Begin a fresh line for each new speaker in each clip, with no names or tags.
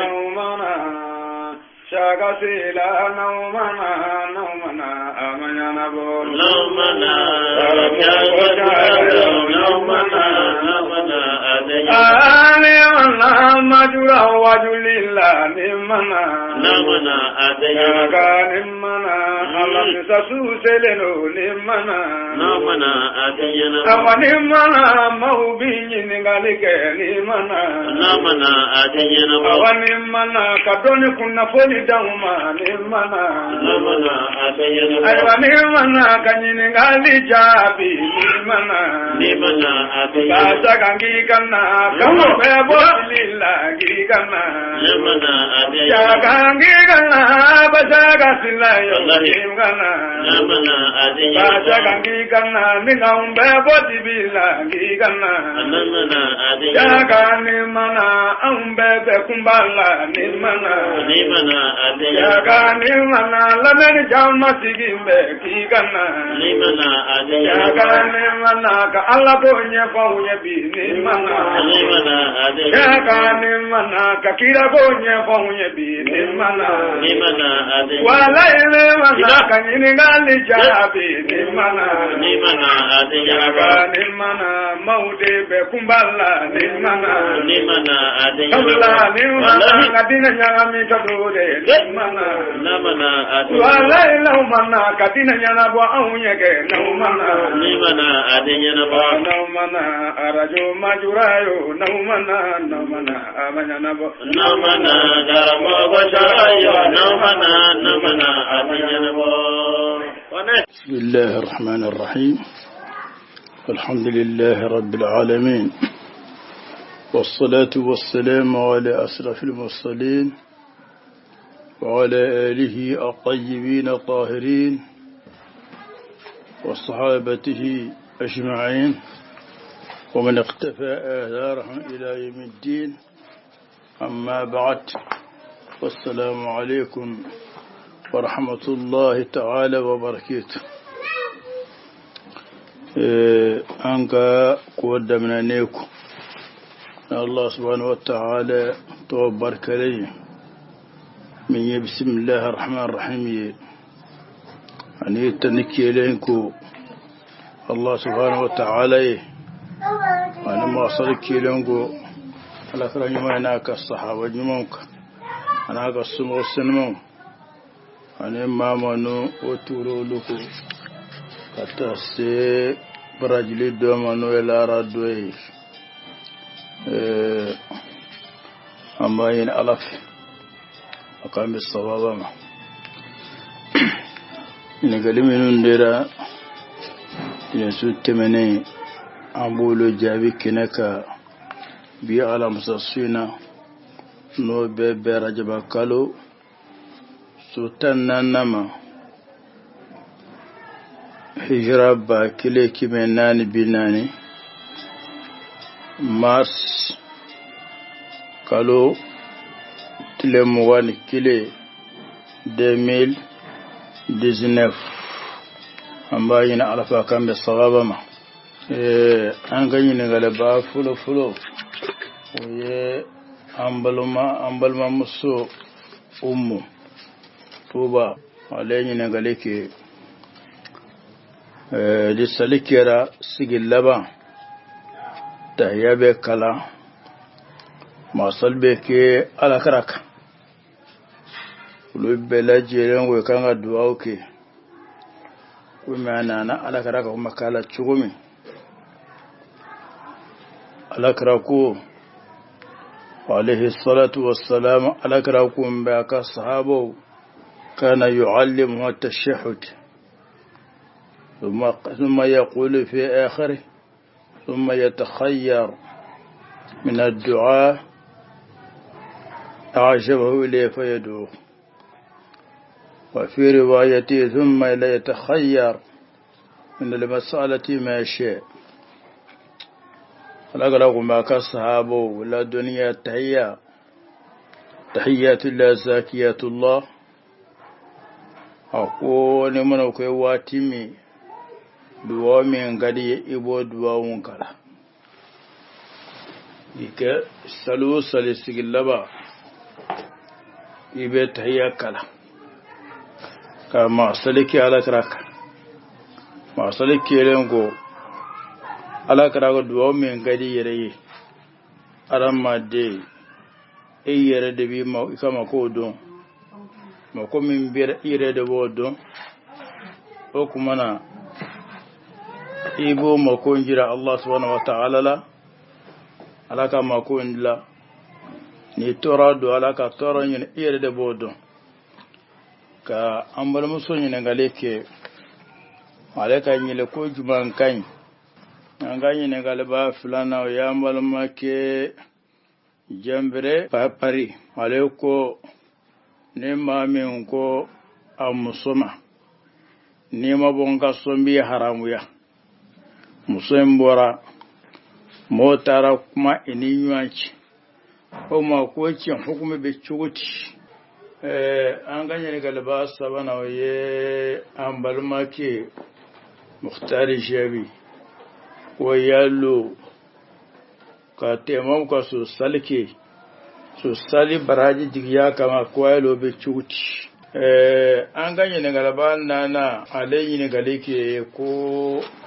نومنا شاكسيلا نومنا أمنا نبول
نومنا
نومنا مجرى وجل الله نمنا شاكا نمنا الله سسوسلنو نمنا أما نمنا موبين نغالك نمنا أما نمنا كدوني كنا فولي دوما نمنا أيوة نمنا كنين غالي جابي نمنا كاسا كنجي كنا كما بيبو لله كنا كنجي كنا بسا كسلا يوم كنا كاسا كنجي كنا نعم بيبو تبيلا كنا كنمنا أم بيبو كمبالا نمنا كنمنا لمن جامع سيجيمبي كنا كنمنا كالله بوني فوني بي نمنا كنمنا ككيرا بوني فوني بي نمنا ولا نمنا كنينغالي جابي نمنا كنمنا مودي بكمبالا نمنا كملا نمنا كدينا نيامي كدوري نمنا ولا نمنا كدينا نيامي أونيك نمنا نمنا أرجو مجرايو نمنا أمنا نبو
بسم الله الرحمن الرحيم الحمد لله رب العالمين والصلاة والسلام على أشرف المرسلين وعلى آله الطيبين الطاهرين وصحابته أجمعين ومن اقتفى آثارهم إلى يوم الدين أما بعد والسلام عليكم ورحمة الله تعالى وبركاته أنك قدمنا نيكو الله سبحانه وتعالى توبرك لي من بسم الله الرحمن الرحيم أني تنكي لينكو الله سبحانه وتعالى أنا ما صدق لينكو على كرا يمينك الصحابة جمعك أنا قسم السنمو أنا ما منو وتورو لكو كتاسي برجلي دومانو إلى ردوي أمباين ألف أقام الصواب ما إن كلمة نديرا إن سوت مني أقول جابي كنكا بي على مساسينا نو بيبي رجب كالو سوتان نما هجرة باكلي كمناني بناني مارس كالو تلموان كيلي 2019 أمباين على فاكام بالصوابة ما أنغاني نغلبا فلو ويه أمبلما مسو أمو توبا عليني نغليكي دي سالكيرا سيجل لبا تهيابي كلا ما صلبكي على كراك ولو بلا جيران وكان دعاوكي وما أنا على كراك ومكالا تشغمي على كراكو وعليه الصلاة والسلام على كراكو مباك الصحابه كان يعلمه التشهد ثم يقول في آخره ثم يتخير من الدعاء أعجبه إليه فيدعو وفي روايته ثم لا يتخير من المسألة ما شاء فلقلق ما كالصحابه ولا دنيا تحيات الله زاكيات الله أقول منك واتمي duwa min gadi ibo duwa wunkala ike salu sali sigillaba ibe tahiyya kala ka ma saliki ala karaka ma saliki lengo ala karaka duwa min gadi yere aramma de yere de bi ma ikama ko don ma ko min bir yere de bodon o kuma na ibo ma ko njira Allah subhanahu wa ta'ala la alaka ma ko ndla ni tora do alaka tora nyen yere de bodon ka ambal muso nyen ngaleke alaka nyele ko juman kan ngani ne galba fulana ya ambal make jambere papari aleko ne mamin ko amusoma ne mabonga sombi haramu ya musoyin bora motara kuma iniyanci ko ma ko cin hukumi be chuguti an ganye ne galba sabana waye an balma ke muhtari shabi ko yallo ka temam ka so salke so sali baraji digiya kama ko yallo be chuguti an ganye ne galba nana alayyi ne galeke ko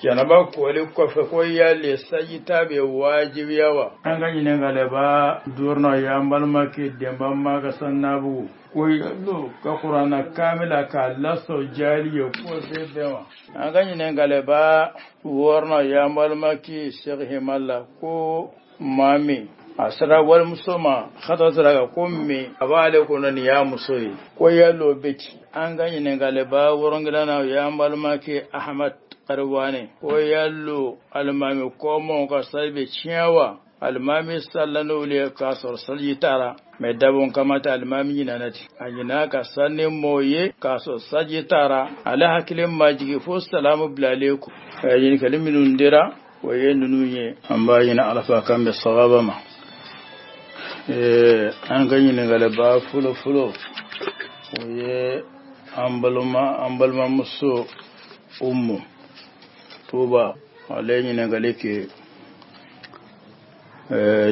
janaba kwale ko fe ko yalle sayi tabe wajibi yawa an ga yin galaba durna ya malma ke demban ma ga sannabu ko yallo ka qur'ana kamila ka laso jariya ko sai bewa an ga yin galaba worna ya malma ke sheikh himalla ko mami asra wal musoma khata zara ko me abale ko nan ya musoyi ko yallo beki an ga yin galaba woron gidana ya malma ke ahmad arwane ko yallo almami ko mon ka salbe ciyawa almami sallano le ka sor saljitara me dabon kamata almami yina nati anyina ka sanne moye ka sor saljitara ala hakilin majigi fo salamu bilaleku yin kalimin ndira waye nununye amba yina alfa kambe sawaba ma an ganyi ne galaba fulo waye ambalma muso ummu tuba alayni ne galeke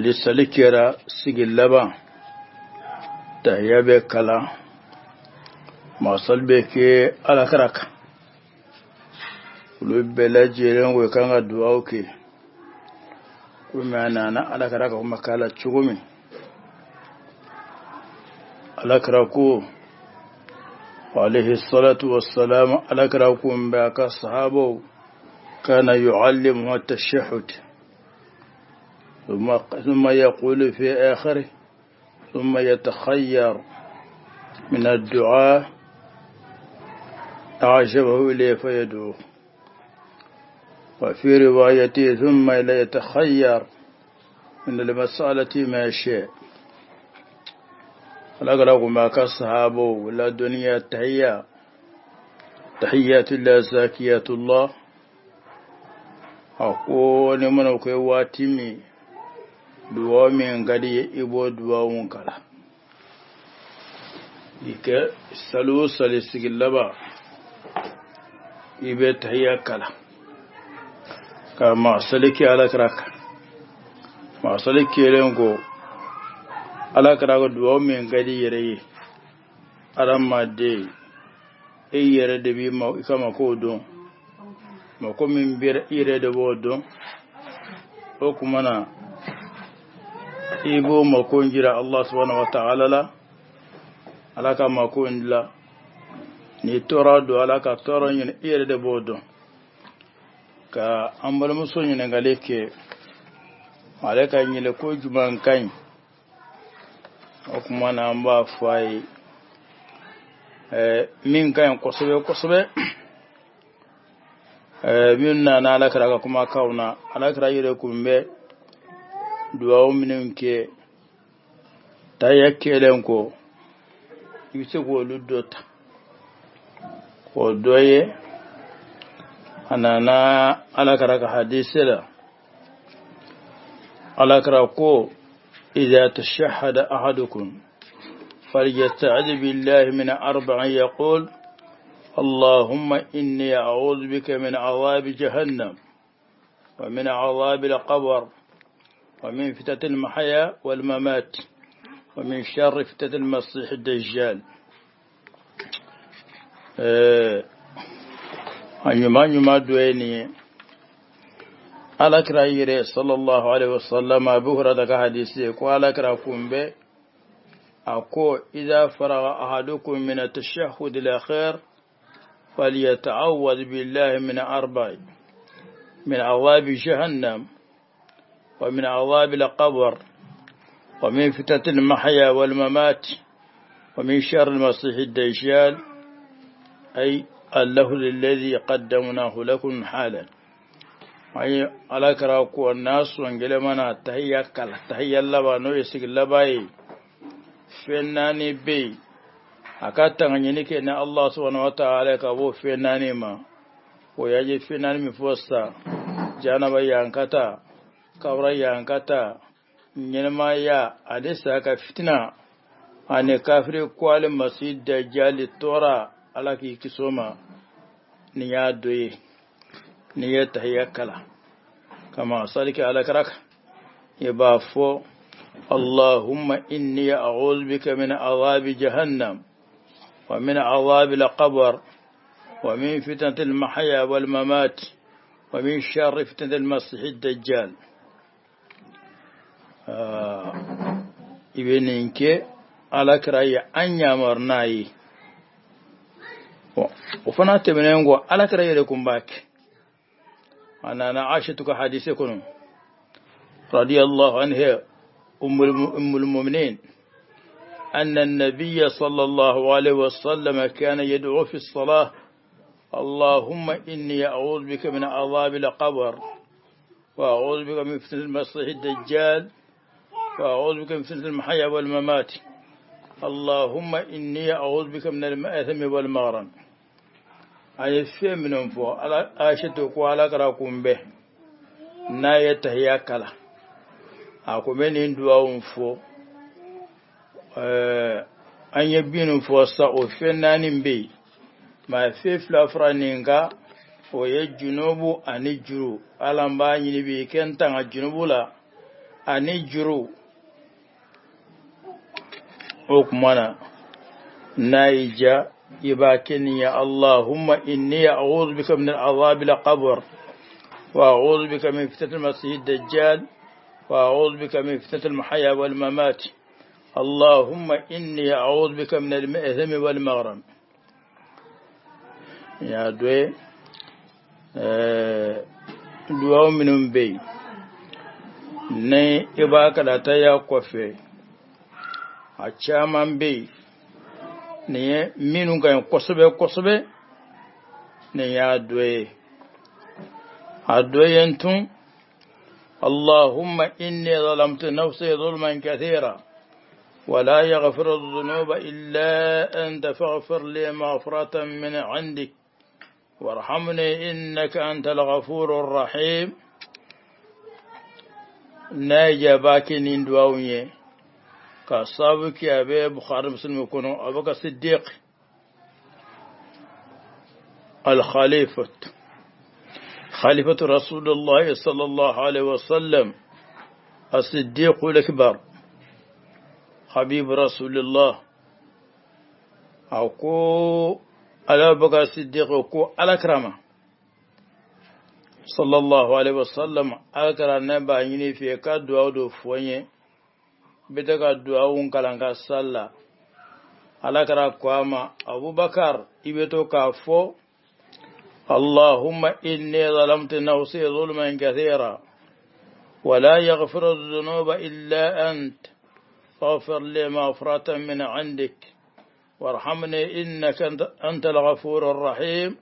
lisalikera sigillaba ta yabe kala masalbe ke alakaraka lubela jeren we kanga duauke kuma na alakaraka kuma kala chugumi alakaraku عليه الصلاة والسلام على كراكم باك الصحابة كان يعلمه التشهد ثم يقول في آخره ثم يتخير من الدعاء أعجبه إليه فيدعو وفي روايته ثم لا يتخير من المسألة ما يشاء لقد ما كالصحابة ولا دنيا تحيات الله زاكيات الله أقول من واتمي دوامي غدي إبو دوامون كلا إك سلو سلسك اللبا إبه تحيا كلا كما سلكي على كراك ما سلكي لنكو ala karago duwa min gadi yere aramma de yere de bi ma ikama ko don ma ko min bir yere de bodon o kuma na ibo ma ko njira Allah subhanahu wa ta'ala la alaka ma ko ndla ni tora do alaka tora yin yere de bodon ka ambal muso yin ngaleke alaka nyile ko juman kan o kuma na ba fai min kan kosobe min na alakara kuma kauna alakara yire kumbe duwa minin ke ta yake lenko yuse ko ludota ko doye anana alakara ka hadisi la alakara ko إذا تشهد أحدكم فليستعذ بالله من 4 يقول اللهم إني أعوذ بك من عذاب جهنم ومن عذاب القبر ومن فتنة المحيا والممات ومن شر فتنة المسيح الدجال. أنيما دويني على كرايري صلى الله عليه وسلم أبو هريرة حديثي قال كراكم به أكو إذا فرغ أحدكم من التشهد الأخير فليتعوذ بالله من أربع: من عذاب جهنم، ومن عذاب القبر، ومن فتنة المحيا والممات، ومن شر المسيح الدجال، أي اللهو الذي قدمناه لكم حالا. أي على كراكو الناس وانجل منا تهيا كلا تهيا اللبا نويسك اللباي فناني بي أكاتا غنينيك إن الله سبحانه وتعالى كابو فناني ما ويجي فناني مفوستا جانبا يانكتا كورا يانكتا نينما يا أدسا كفتنا أن كافر قوال مسيد دجال التورا على كي كسوما نيادوي نيته يكلا كما صلك على كرك يبافو: اللهم إني أعوذ بك من عذاب جهنم، ومن عذاب القبر، ومن فتنة المحيا والممات، ومن شر فتنة المسيح الدجال. إبنينك على كراي أنيا مرناي وفنا تبنينغو على كراي لكم باك. أنا عاشتك حديثكم رضي الله عنه أم المؤمنين أن النبي صلى الله عليه وسلم كان يدعو في الصلاة: اللهم إني أعوذ بك من عذاب القبر، وأعوذ بك من فتنة المسيح الدجال، وأعوذ بك من فتنة المحيا والممات، اللهم إني أعوذ بك من المأثم والمغرم. أي في منهم فو أشتك وعلى كراكم به نايته يكلا أكو من دواهم فو أن يبينوا فو ساو فنان بي ما في فلافرانينغا ويجنوب أنيجرو ألمباني نبي كنتان الجنوب لا أنيجرو أكمنا نايجا يباكني: يا اللهم إني أعوذ بك من العذاب القبر، وأعوذ بك من فتنة المسيح الدجال، وأعوذ بك من فتنة المحيا والممات، اللهم إني أعوذ بك من المأثم والمغرم. يا دوي دعاء من بي ني إباك لا تيا كوفي أشامن بي ني مينو كان كوسبه ني أدوي ينتم: اللهم إني ظلمت نفسي ظلما كثيرا ولا يغفر الذنوب إلا أنت فاغفر لي مغفرة من عندك وارحمني إنك أنت الغفور الرحيم. ناجا باكين دواوني كصابك يا أبي بخاري مسلم يكونوا أبوك الصديق خليفة رسول الله صلى الله عليه وسلم، الصديق الأكبر، حبيب رسول الله، أكو على بقى الصديق أكو على كرامة صلى الله عليه وسلم أكرا نبا يني في كادو أو فوني بتكا دعاون كلانكا صلى على كرا كواما أبو بكر إبتو كافو: اللهم إني ظلمت نفسي ظلما كثيرا ولا يغفر الذنوب إلا أنت فاغفر لي مغفرة من عندك وارحمني إنك أنت الغفور الرحيم.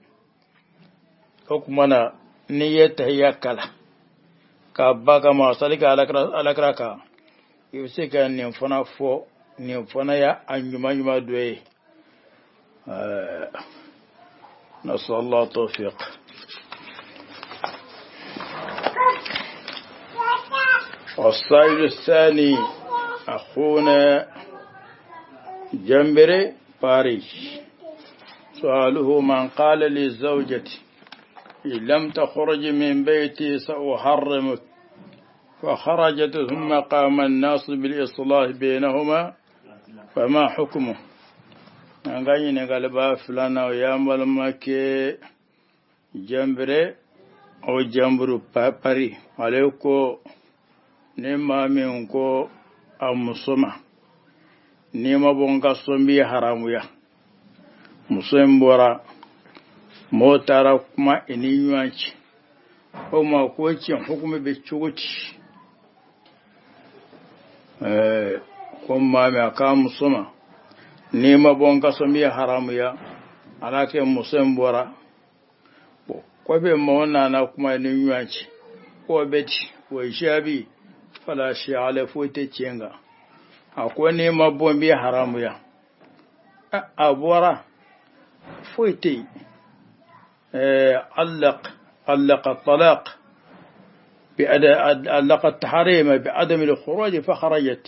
حكمنا نيته يكلا كاباك ما صلك على كراكا يفسك أن ينفنا فو نيفنا يا أنجما دوي. نسأل الله التوفيق. والسائل الثاني أخونا جنبري باريش، سؤاله: من قال لزوجتي إن لم تخرج من بيتي سأحرمك، فخرجت ثم قام الناس بالإصلاح بينهما fama hukumu ngani ne galba fulana o yamal make jambere o jamburu pari wale ko ne mamin ko amusoma ne mabonga sombi haramu ya musoyin bora motara kuma ini yanci ko ma ko cin hukumi be cuguti ko ma me aka musoma ne mabonga sombi haramu ya alake musoyin bora ko be mona na kuma ini yanci ko beti wa shabi fala shi ala fote cenga akwai ne mabombi haramu ya abora فويتي علق الطلاق علق التحريم بعدم الخروج فخرجت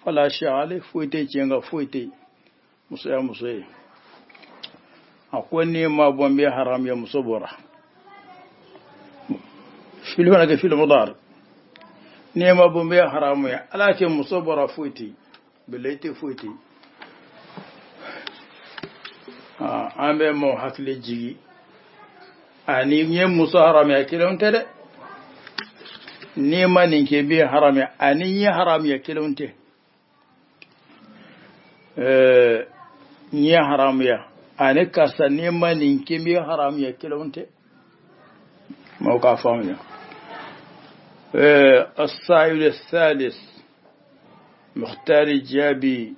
فلا شيء عليه فويتي جنغا فويتي مسيا أقولني ما بومبي حرام يا مصبورة في الهنا في المضارع نيما بومبي حرام يا لكن مصبورة فويتي بليتي فويتي ambe mo hakle jigi ani nye muso haram ya kilonte de ni manin ke bi haram ya ani nye haram ya kilonte nye haram ya ani kasa ni manin ke bi haram ya kilonte mo ka famu ya السائل الثالث مختار الجابي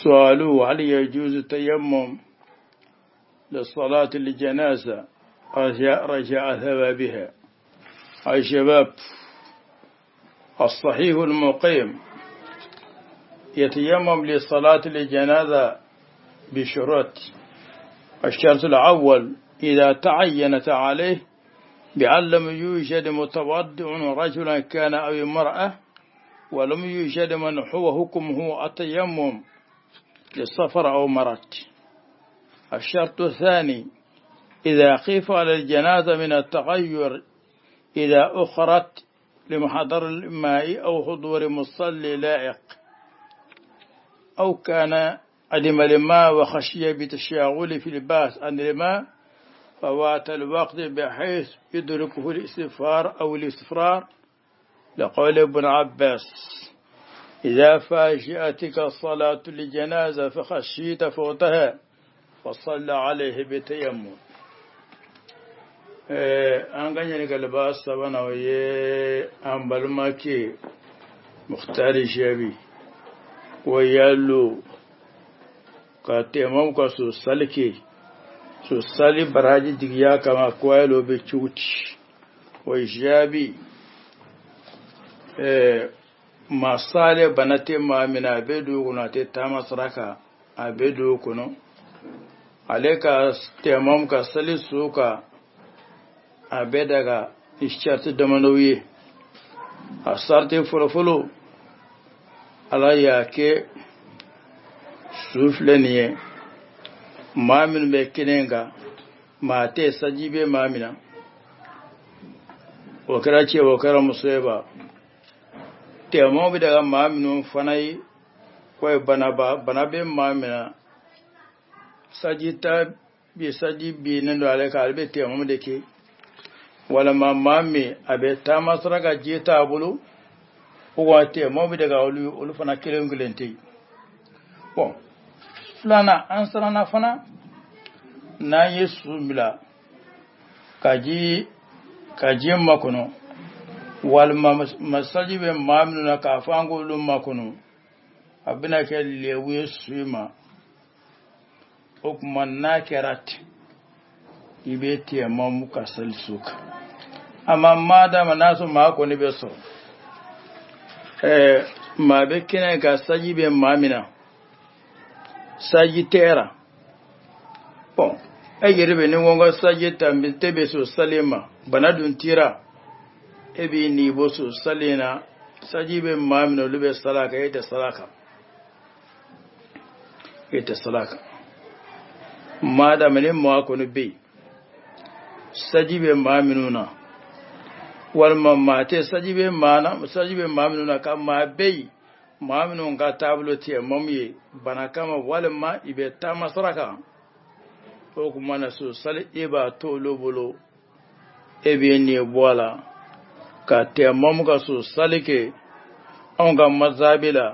سؤاله هل يجوز التيمم للصلاة الجنازة رجاء ثوابها؟ أي شباب الصحيح المقيم يتيمم لصلاة الجنازة بشروط. الشرط الأول إذا تعينت عليه بأن لم يوجد متوضع رجلا كان أو امرأة ولم يوجد من هو حكمه التيمم للسفر أو مرض. الشرط الثاني إذا خيف على الجنازة من التغير إذا أخرت لمحضر الماء أو حضور مصلي لائق أو كان عدم الماء وخشي بتشاغل في الباس عن الماء فوات الوقت بحيث يدركه الاستغفار أو الاستفرار لقول ابن عباس إذا فاجأتك الصلاة لجنازة فخشيت فوتها فصلى عليه بتيمم. an ganye galba sabana waye an balmake muhtari shabi ko yallo ka temam ka so salke so sali baraji digiya kama ko yallo be chuti wai shabi masale banate mamina bedu kuna te tamasraka abedu kuno aleka temam ka sali suka abedaga ishati damanowi asarte fulofulu ala yake sufleniye mamin be kinenga mate sajibe mamina wakara ce wakara musaiba temo bi daga maminu fanai koy bana be mamina sajita bi sajibi nendo aleka albe temo de ke wala mamami abe tamasraga jeta bulu uwate mobi daga ulu fana kirengulente bon flana ansana fana na yesu mila kaji makono wal masajibe mamnu na kafango lu makono abina ke lewe suima okman na kerat ibeti mamu kasal suka amma madama nasu mako ne beso ma be kina ga saji be mamina saji tera bon ayirbe ni wongo saji tambi tebe so salima banadun tira ebi ni boso salina saji be mamina lube salaka ita salaka madama ne mako ne be sajibe maminuna wal mamate sajibe maminuna kama bei maaminu ga tablo te mamye bana kama walma ibe ta masraka ko kuma na so sal iba to lobolo ebe ne bola ka te mamu ka so salike on ga mazabila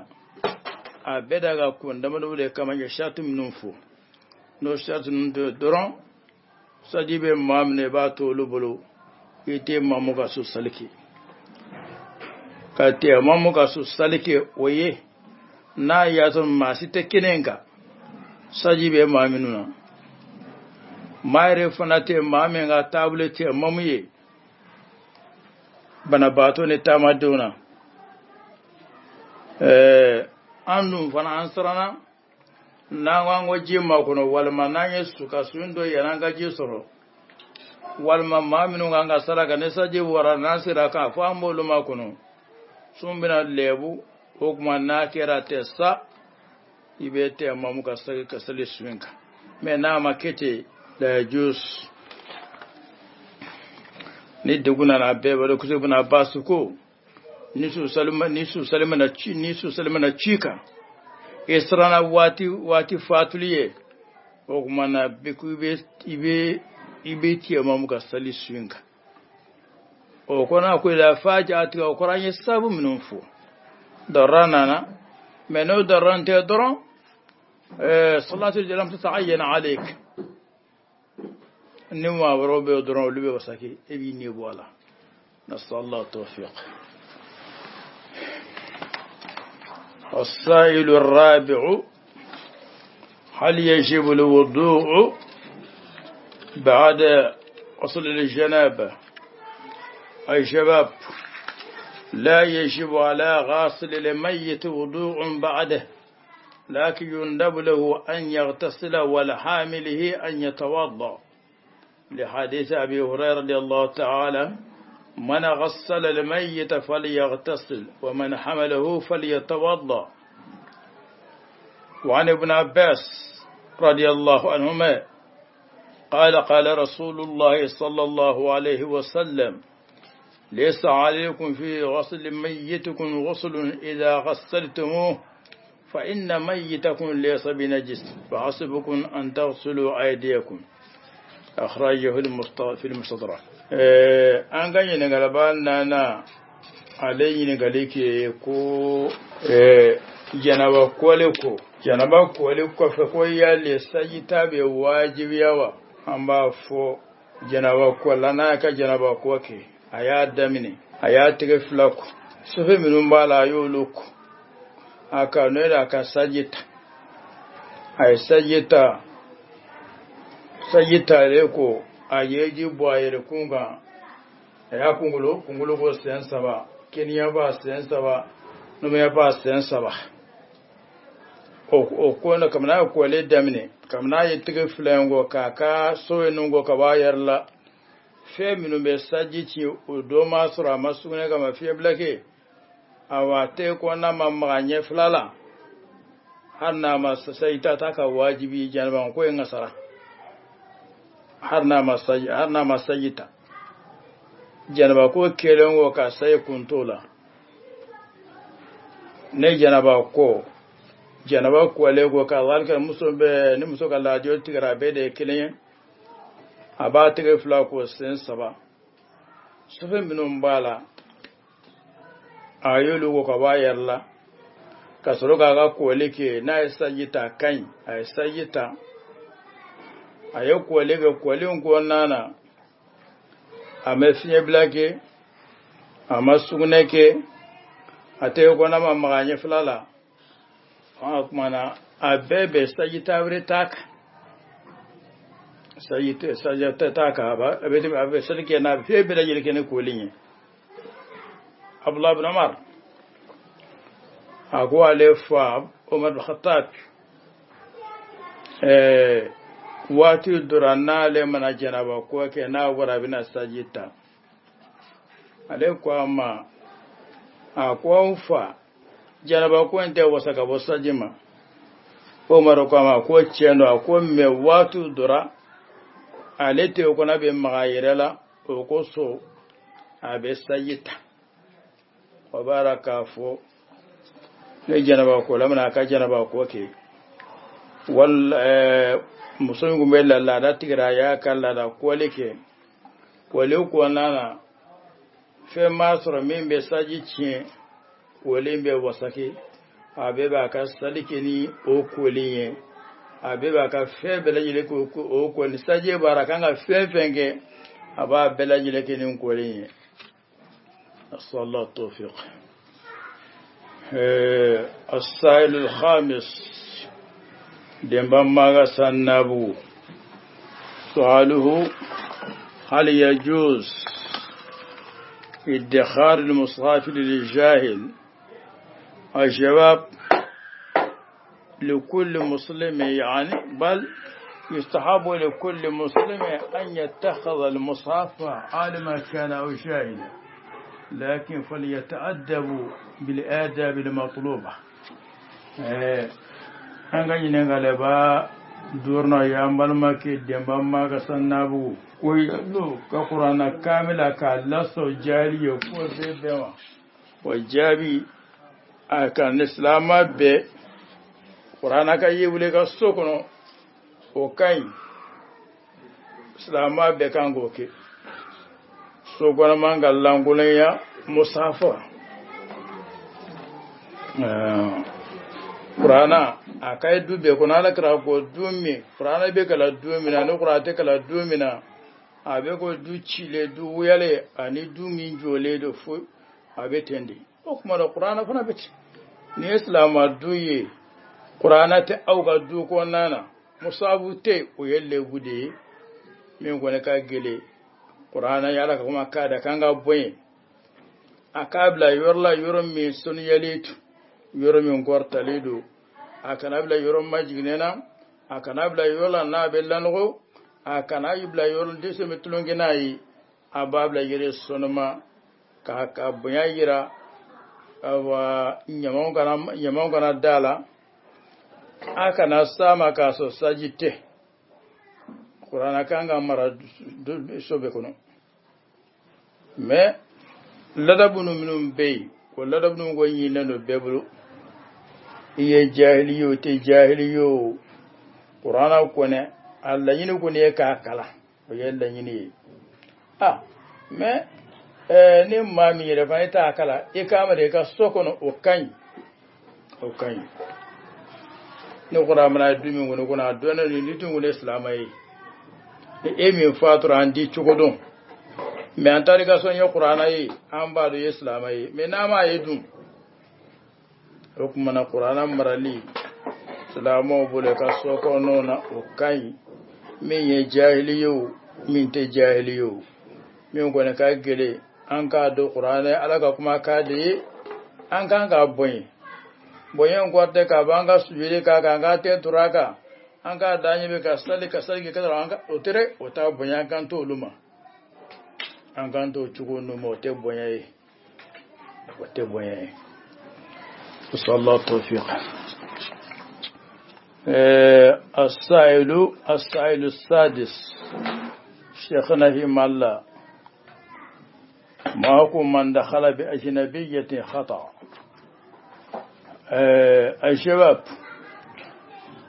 a bedaga kun da madule kama ya shatum nunfu no shatum de doron sadibe mamne ba to lobolo ite mamu ka so salike ka te mamu ka so salike oye na ya zon masu ta kinenka sajibe maminuna mayre fana te mamin ga tablet mamuye bana bato ne tamaduna andum fana ansarana na wango jima kono walma nanye suka sundo yananga jisoro walma maminu nga saraka ne saji wara nasira ka fambo luma kono sumbina lebu hukuma na kera tesa ibete mamu ka sali swinka me na makete da jus ni duguna na bebe da kusa buna basu ko nisu salima na chika esrana wati fatuliye hukuma na biku ibe tiya mamu ka sali swinka o kona ko la faja ati o koranye sabu minunfu دراننا منو درانت دران صلاة الجلام تتعين عليك نما وروبي ودران ولبي وساكي ابيني بوالا نسأل الله التوفيق السائل الرابع هل يجب الوضوء بعد غسل الجنابة أي شباب لا يجب على غاسل الميت وضوء بعده لكن يندب له أن يغتسل ولحامله أن يتوضأ لحديث أبي هريرة رضي الله تعالى من غسل الميت فليغتسل ومن حمله فليتوضأ. وعن ابن عباس رضي الله عنهما قال قال رسول الله صلى الله عليه وسلم ليس عليكم في غسل ميتكم غسل إذا غسلتموه فإن ميتكم ليس بنجس فحسبكم أن تغسلوا أيديكم أخرجه في المستدرك. an ganye ne galaban na alayi ne galike ko janaba kwale ko fa ko ya le sai tabe wajibi yawa an ba fo janaba kwala na ka janaba ko ke aya damine aya tige flako sofe minun bala yo loko aka no da ka sajita ay sajita leko ayeji boyere kunga ya kungulo ko sensa ba kenya ba sensa ba no me ba sensa ba o ko na kamna ko le damine kamna yitige flango kaka so nungo ka bayarla fe minu be sajiti o do masura masune ga mafiya blake awate ko na mamanye flala hanna masaita taka wajibi janban ko ngasara harna masajita janaba ko kelengo ka sai kuntola ne janaba ko lego ka zalika musumbe ni musoka la dio tigra be de kelen aba tigre fla ko sen saba sofe minum bala ayolu ko ka bayarla ka soro ga ko leke na sajita kan ay sajita ayo kwalege kwalin ko nana amesinye blake amasuguneke ate ko na mamaganye flala akmana abebe sajita bretak sajita taka ba abete abe sadike na febe da yirke ne kolinye Abdullah ibn Umar agwa lefa Umar bin Khattab wati durana le mana janaba ko ke na gora bina sajita ale ko amma akwa ufa janaba ko ente wasaka bosajima ko maro ko ma ko cheno ko me watu dura ale te ko na be magayirela ko so abe sajita wa baraka fo ne janaba ko lamna ka janaba ko ke wal musomi gumbe la da tigra ya kala da ko leke wale ko nana fe masro min be saji cin wale be wasake abe ba ka sadike ni o ko liye abe ba ka fe bela jile ko o ko ni saje barakanga fe fenge aba bela jile ke ni ko liye sallallahu tawfiq السائل الخامس دمبما سنبو سؤاله هل يجوز ادخار المصحف للجاهل؟ الجواب لكل مسلم يعني بل يستحب لكل مسلم أن يتخذ المصحف عالما كان أو جاهلا لكن فليتأدبوا بالآداب المطلوبة. an ganyi ne galaba durna ya malma ke demban ma ga sannabu ko yallo ka qur'ana kamila ka laso jariya ko bebewa wajabi aka islama be qur'ana ka yibule ka sokono o kai islama be kan goke so gona manga langulen ya musafa qur'ana akai dube ko nala kra ko dumi qur'ana be kala dumi na no qur'ate kala dumi na abe ko du chile du yale ani dumi jole do fu abe tende o kuma da qur'ana fana bet ni islama duye qur'ana te auga du ko nana musabu te o yelle gude min gone ka gele qur'ana yala ka kuma kada kanga boye akabla yorla yorom mi sun yaletu yorom mi gortaledo akana bila yorom majinena akana bila yola na belango akana ibla yoron dese metulongena yi ababla yere sonoma ka boya yira awa nyamon kana dala akana sama ka so sajite qur'ana kanga mara sobe kono me ladabunu minum bey ko ladabunu go yinano bebulu iye jahiliyo te jahiliyo qur'ana ko ne alla yini ko ne ka kala o yella yini me ni mami yere fa ta kala e kama de ka sokono o kan ni qur'ana dumi ngono ko na dona ni tungu islamai e mi fatura andi chugodon me antari ka sonyo qur'ana yi amba do islamai me nama yedum hukumana qur'ana marali salamo bole ka soko nona o kai min ye jahiliyo min te jahiliyo min ko ne ka gele an ka do qur'ana alaka kuma ka de an kan ga boyen gwarde ka banga sujudi ka ga te turaka an ka danyi be ka sali ka an ka otere o ta boyen kan to luma an kan to chugo no mo te boyen o te boyen صلى الله التوفيق. السائل السادس شيخنا في مالا ما هو من دخل بأجنبية خطأ. الشباب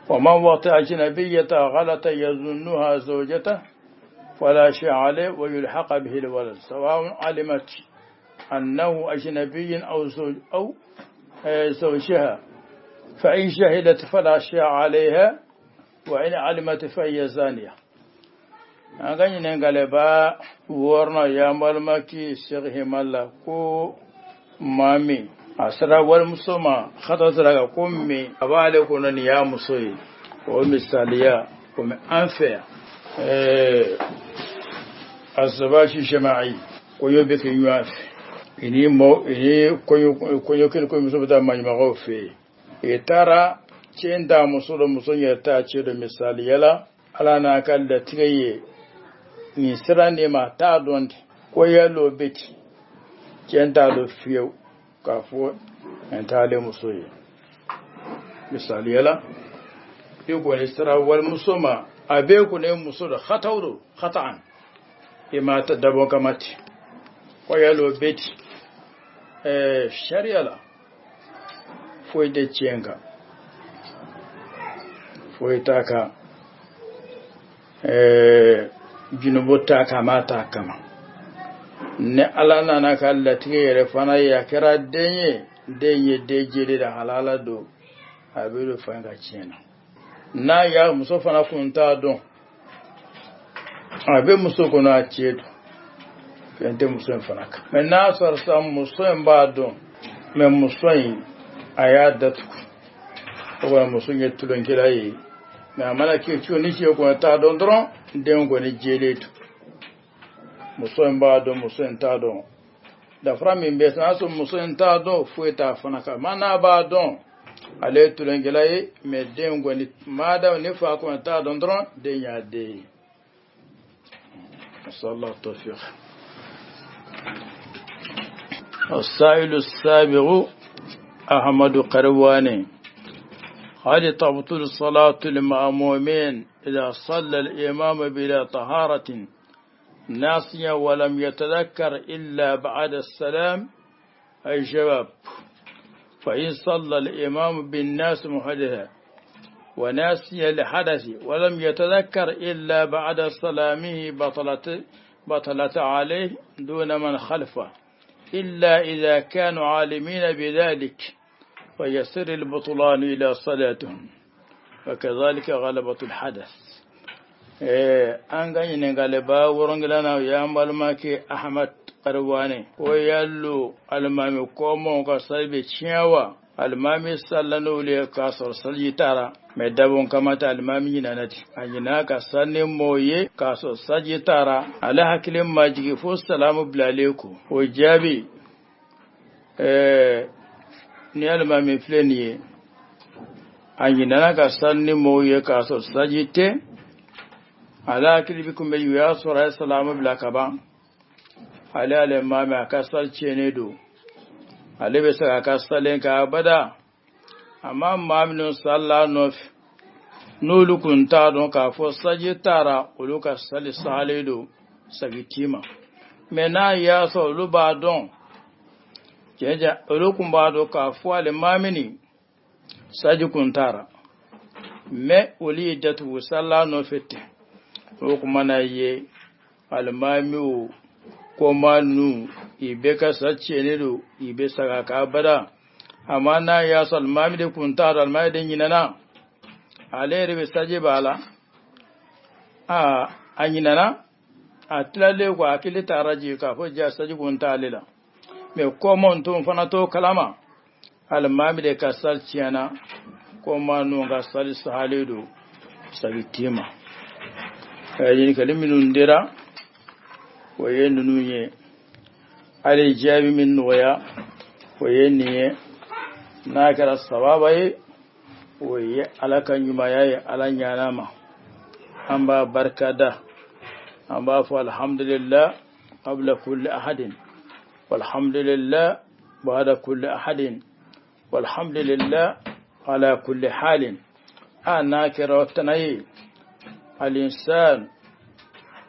ومن وطئ أجنبية غلط يظنها زوجته فلا شيء عليه ويلحق به الولد سواء علمت أنه أجنبي أو زوج أو زوجها فإن شهدت فلا شيء عليها وإن علمت فهي زانية. أغني نغلبا ورنا يا مالمكي شيخ مالا كو مامي أسرا والمسوما خطأ سرا كومي أبالي كونن يا مسوي ومثاليا كومي أنفيا الزواج الجماعي ويبك يوافي ini konyo ko muso bata majma fe etara cenda muso do muso yata ce do misali yala ala na kalla tigaye ni sirane ma ta donde ko yalo beti cenda do fiyo kafo entale muso yi misali yala ko ne sira wal musoma abe ko ne muso do khata'an ima ta dabo kamati ko yalo beti sharia la foyde cienga foytaka junubota kamata kama ne ala nana ka latige yɛrɛ fana ye a kɛra den ye den jeli da halala do a bɛ do fan ka tiɲɛna n'a ya muso fana kun t'a dɔn a bɛ muso kɔnɔ a cɛ don fɛn tɛ muso in fana kan mɛ n'a sɔrɔ sa muso in b'a dɔn mɛ muso in a y'a datugu o kɔni muso in ye tulonkɛla ye mɛ a mana kɛ cogo ni cɛ kɔni t'a dɔn dɔrɔn den kɔni jɛlen don muso in b'a dɔn muso in t'a dɔn dafara min bɛ n'a sɔrɔ muso in t'a dɔn foyi t'a fana kan mɛ n'a b'a dɔn ale ye tulonkɛla ye mɛ den kɔni maadaama ne fa kɔni t'a dɔn dɔrɔn den y'a den ye sallallahu tawfiq. السائل السابق أحمد قرواني هل تبطل صلاة المأمومين إذا صلى الإمام بلا طهارة ناسيا ولم يتذكر إلا بعد السلام؟ أي جواب: فإن صلى الإمام بالناس محدثا وناسيا لحدث ولم يتذكر إلا بعد سلامه بطلت عليه دون من خلفه إلا إذا كانوا عالمين بذلك فيسر البطلان إلى صلاتهم وكذلك غلبة الحدث. أنغاني نغالبا ورنغلانا يامبال ماكي أحمد قرواني ويالو المامي كومو كسالبي تشياوا المامي سالانو لي كاسر سالجي تارا مدابون كماتا المامي ناناتي أجنا كساني مويه كاسر سالجي تارا على حكي ماجي فو السلام بلاليكو وجابي ni المامي فلاني أجنا كساني مويه كاسر سالجي تي ala kilibikum be ya sura salamu bila kaba ala ale mama kasal cene do ale be saka kasalen ka bada amma maminu sallallahu nulu kunta don ka fo saji tara uluka sali saledo sagitima mena ya so luba don jeja ulukun ba do ka fo ale mamini saji kuntara me uli datu sallallahu fete o kuma na ye almamiu ko manu ibe ka sace ne do ibe saka ka bada amma na ya salmami de kunta da almai de yinana alere be saje bala anyinana atlale ko akili taraji ka fo ja saje kunta lela me ko mon to fana to kalama almami de ka salciana ko manu ga sal salido sabitima ayini kaliminun dira waye nunye ali jabi min waya waye niye nakara sababai waye alakan yumayaye alanyana ma amba barkada amba fa alhamdulillah qabla kulli ahadin walhamdulillah ba'da kulli ahadin walhamdulillah ala kulli halin anakira tanayi الإنسان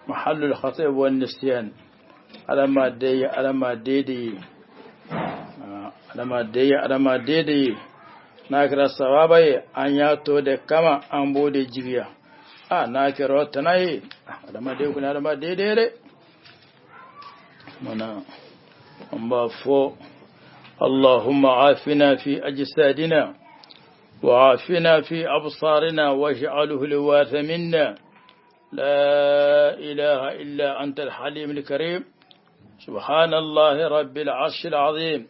محل الخطأ والنسيان على ما ديدي ناكرا سوابي أن ياتو دي كما أنبو دي جبيا ناكرا تناي على ما ديدي منا أمبا فو اللهم عافنا في أجسادنا وعافنا في أبصارنا واجعله الوارث منا لا إله إلا أنت الحليم الكريم سبحان الله رب العرش العظيم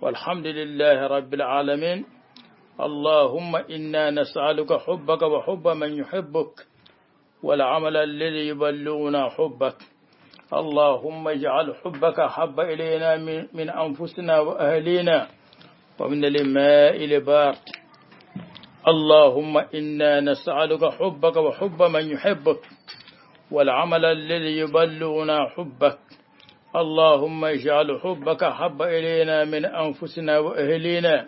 والحمد لله رب العالمين اللهم إنا نسألك حبك وحب من يحبك والعمل الذي يبلغنا حبك اللهم اجعل حبك حب إلينا من أنفسنا وأهلينا ومن الماء البارد اللهم إنا نسألك حبك وحب من يحبك والعمل الذي يبلغنا حبك اللهم اجعل حبك حب إلينا من أنفسنا وأهلينا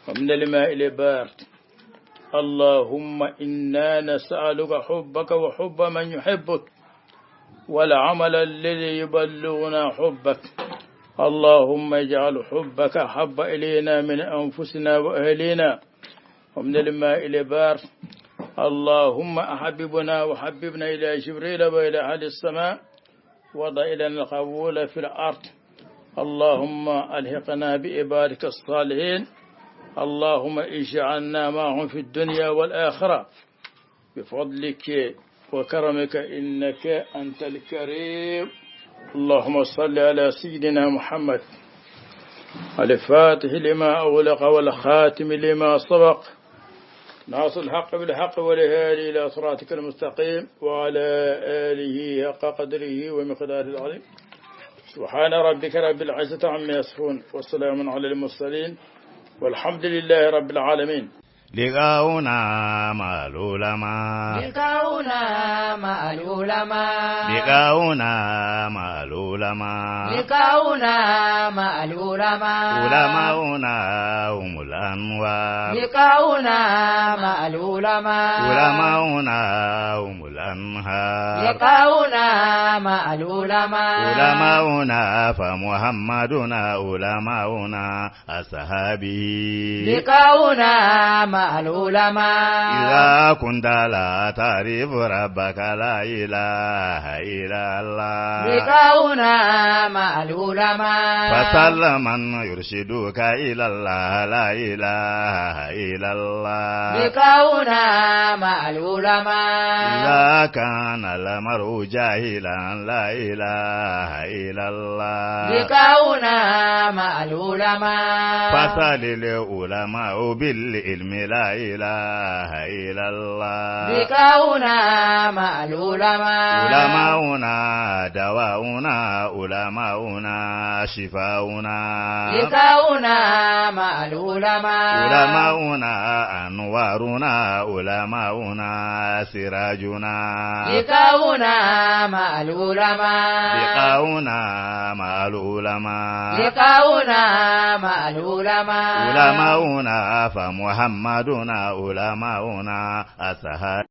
ومن الماء البارد اللهم إنا نسألك حبك وحب من يحبك والعمل الذي يبلغنا حبك اللهم اجعل حبك أحب إلينا من أنفسنا وأهلنا ومن الماء البار. اللهم أحببنا وحببنا إلى جبريل وإلى أهل السماء وضع إلينا القبول في الأرض. اللهم ألحقنا بعبادك الصالحين. اللهم اجعلنا معهم في الدنيا والآخرة بفضلك وكرمك إنك أنت الكريم. اللهم صل على سيدنا محمد الفاتح لما أغلق والخاتم لما سبق ناصر الحق بالحق والهادي إلى صراطك المستقيم وعلى آله حق قدره ومقداره العظيم. سبحان ربك رب العزة عما يصفون والسلام على المرسلين والحمد لله رب العالمين.
لقاؤنا مع العلماء
لقاؤنا مع العلماء
لقاؤنا مع العلماء
لقاؤنا مع العلماء
علماؤنا هم الأنوار
لقاؤنا مع العلماء
علماؤنا هم الأنهار
لقاؤنا مع العلماء
علماؤنا فمحمدنا علماؤنا أصحابه
لقاؤنا مع العلماء
إذا كنت لا تعرف ربك لا إله إلا الله
لقاؤنا مع العلماء
فسل من يرشدك إلى الله لا إله إلا الله
لقاؤنا مع العلماء
إذا كان المرء جاهلا لا إله إلا الله
لقاؤنا مع العلماء
فسل العلماء بالعلم لا إله إلا الله
لقاؤنا مع العلماء
علماؤنا دواؤنا علماؤنا شفاؤنا
لقاؤنا مع العلماء
علماؤنا أنوارنا علماؤنا سراجنا
لقاؤنا مع العلماء
لقاؤنا مع العلماء
لقاؤنا مع العلماء
علماؤنا فمحمدنا علماؤنا أصحاب